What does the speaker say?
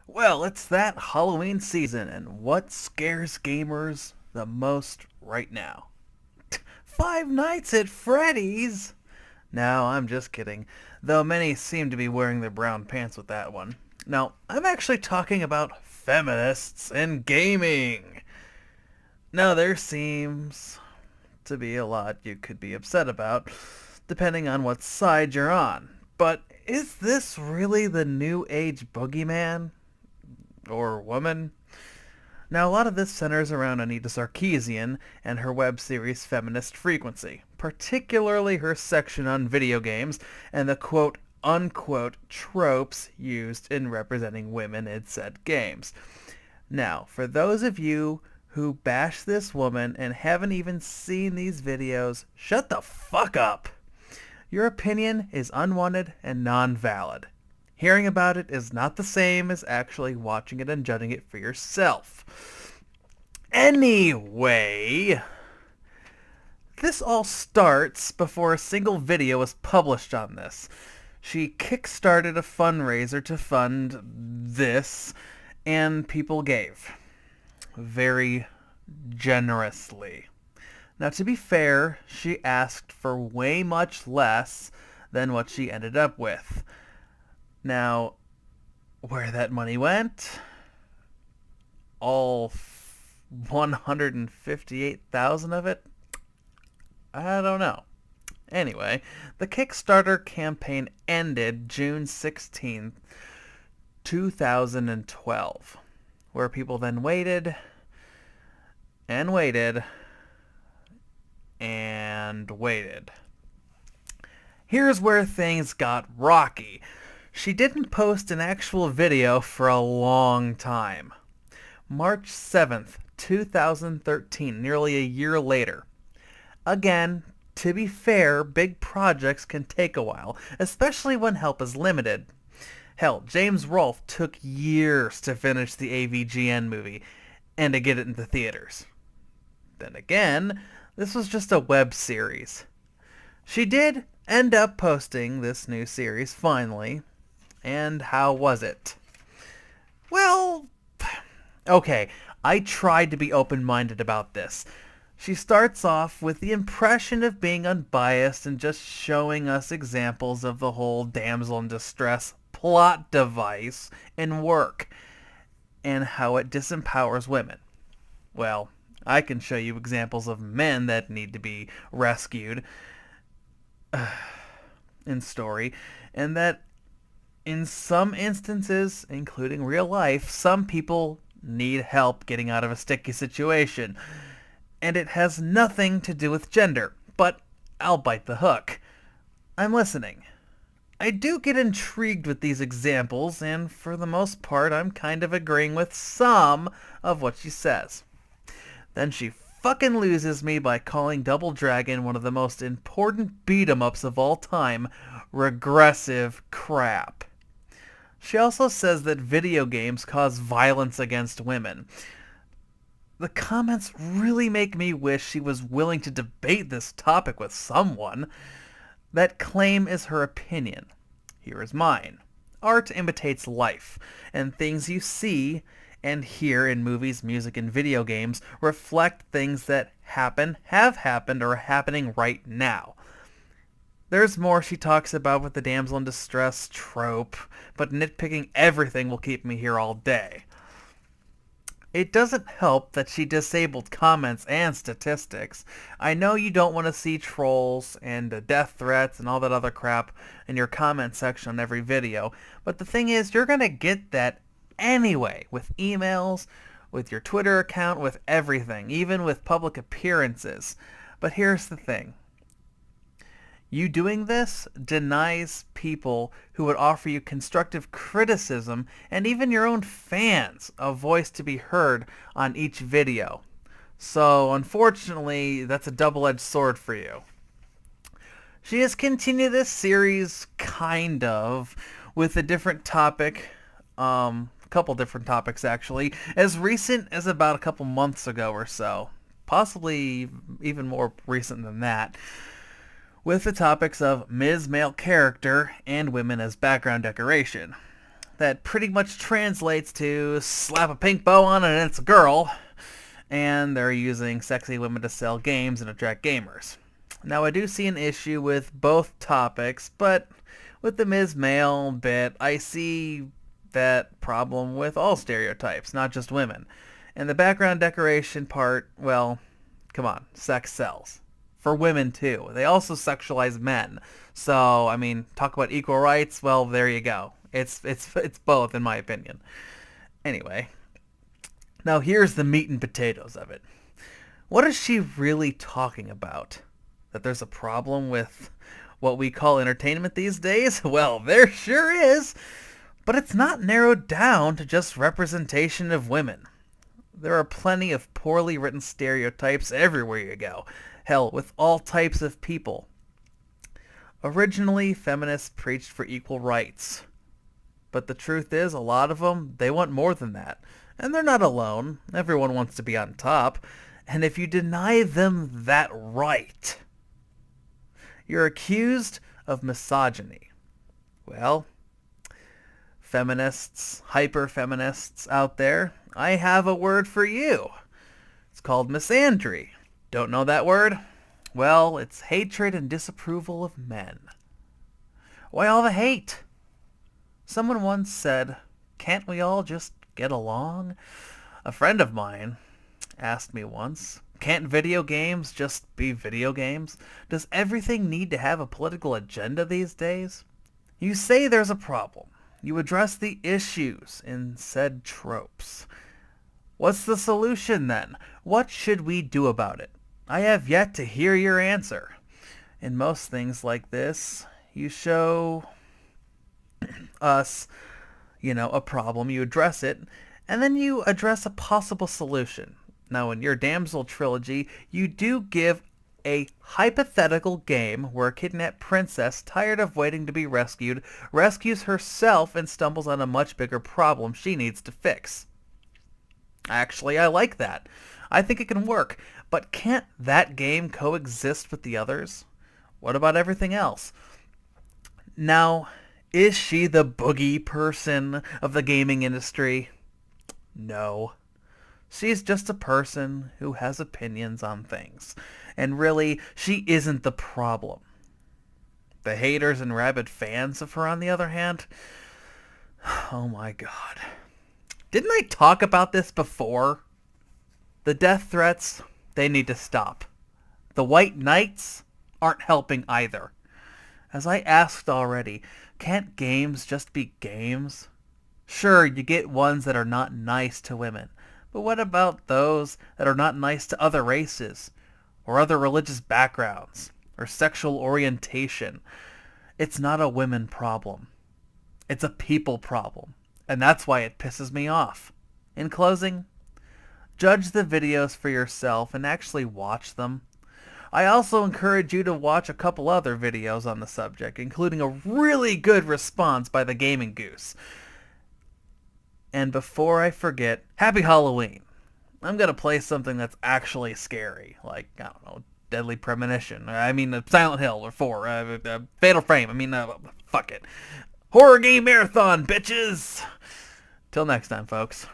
Well, it's that Halloween season, and what scares gamers the most right now? Five Nights at Freddy's! No, I'm just kidding, though many seem to be wearing their brown pants with that one. No, I'm actually talking about feminists in gaming. Now, there seems to be a lot you could be upset about, depending on what side you're on. But is this really the new age boogeyman? Or woman? Now, a lot of this centers around Anita Sarkeesian and her web series Feminist Frequency, particularly her section on video games and the quote unquote tropes used in representing women in said games. Now, for those of you who bash this woman and haven't even seen these videos, shut the fuck up! Your opinion is unwanted and non-valid. Hearing about it is not the same as actually watching it and judging it for yourself. Anyway, this all starts before a single video was published on this. She kickstarted a fundraiser to fund this, and people gave. Very generously. Now, to be fair, she asked for way much less than what she ended up with. Now, where that money went, all 158,000 of it, I don't know. Anyway, the Kickstarter campaign ended June 16th, 2012, where people then waited and waited and waited. Here's where things got rocky. She didn't post an actual video for a long time. March 7th, 2013, nearly a year later. Again, to be fair, big projects can take a while, especially when help is limited. Hell, James Rolfe took years to finish the AVGN movie and to get it into theaters. Then again, this was just a web series. She did end up posting this new series finally. And how was it? Well, okay, I tried to be open-minded about this. She starts off with the impression of being unbiased and just showing us examples of the whole damsel in distress plot device in work and how it disempowers women. Well, I can show you examples of men that need to be rescued in story, and that in some instances, including real life, some people need help getting out of a sticky situation. And it has nothing to do with gender, but I'll bite the hook. I'm listening. I do get intrigued with these examples, and for the most part, I'm kind of agreeing with some of what she says. Then she fucking loses me by calling Double Dragon one of the most important beat-em-ups of all time regressive crap. She also says that video games cause violence against women. The comments really make me wish she was willing to debate this topic with someone. That claim is her opinion. Here is mine. Art imitates life, and things you see and hear in movies, music, and video games reflect things that happen, have happened, or are happening right now. There's more she talks about with the damsel in distress trope, but nitpicking everything will keep me here all day. It doesn't help that she disabled comments and statistics. I know you don't want to see trolls and death threats and all that other crap in your comment section on every video, but the thing is, you're going to get that anyway, with emails, with your Twitter account, with everything, even with public appearances. But here's the thing. You doing this denies people who would offer you constructive criticism, and even your own fans, a voice to be heard on each video. So, unfortunately, that's a double-edged sword for you. She has continued this series, kind of, with a different topic, a couple different topics actually, as recent as about a couple months ago or so. Possibly even more recent than that. With the topics of Ms. Male Character and women as background decoration. that pretty much translates to slap a pink bow on it and it's a girl, and they're using sexy women to sell games and attract gamers. Now, I do see an issue with both topics, but with the Ms. Male bit, I see that problem with all stereotypes, not just women. And the background decoration part, well, come on, sex sells. For women, too. They also sexualize men. So, I mean, talk about equal rights, well, there you go. It's both, in my opinion. Anyway, now here's the meat and potatoes of it. What is she really talking about? That there's a problem with what we call entertainment these days? Well, there sure is. But it's not narrowed down to just representation of women. There are plenty of poorly written stereotypes everywhere you go. Hell, with all types of people. Originally, feminists preached for equal rights. But the truth is, a lot of them, they want more than that. And they're not alone. Everyone wants to be on top. And if you deny them that right, you're accused of misogyny. Well, feminists, hyper-feminists out there, I have a word for you. It's called misandry. Don't know that word? Well, it's hatred and disapproval of men. Why all the hate? Someone once said, can't we all just get along? A friend of mine asked me once, can't video games just be video games? Does everything need to have a political agenda these days? You say there's a problem. You address the issues in said tropes. What's the solution then? What should we do about it? I have yet to hear your answer. In most things like this, you show us, a problem, you address it, and then you address a possible solution. Now, in your Damsel trilogy, you do give a hypothetical game where a kidnapped princess, tired of waiting to be rescued, rescues herself and stumbles on a much bigger problem she needs to fix. Actually, I like that. I think it can work. But can't that game coexist with the others? What about everything else? Now, is she the boogie person of the gaming industry? No. She's just a person who has opinions on things. And really, she isn't the problem. The haters and rabid fans of her, on the other hand, oh my god. Didn't I talk about this before? The death threats, they need to stop. The white knights aren't helping either. As I asked already, can't games just be games? Sure, you get ones that are not nice to women. But what about those that are not nice to other races, or other religious backgrounds, or sexual orientation? It's not a women problem. It's a people problem. And that's why it pisses me off. In closing, judge the videos for yourself and actually watch them. I also encourage you to watch a couple other videos on the subject, including a really good response by the GamingGoose. And before I forget, Happy Halloween. I'm going to play something that's actually scary, like, I don't know, Deadly Premonition. Silent Hill or 4, Fatal Frame. Fuck it. Horror game marathon, bitches! Till next time, folks.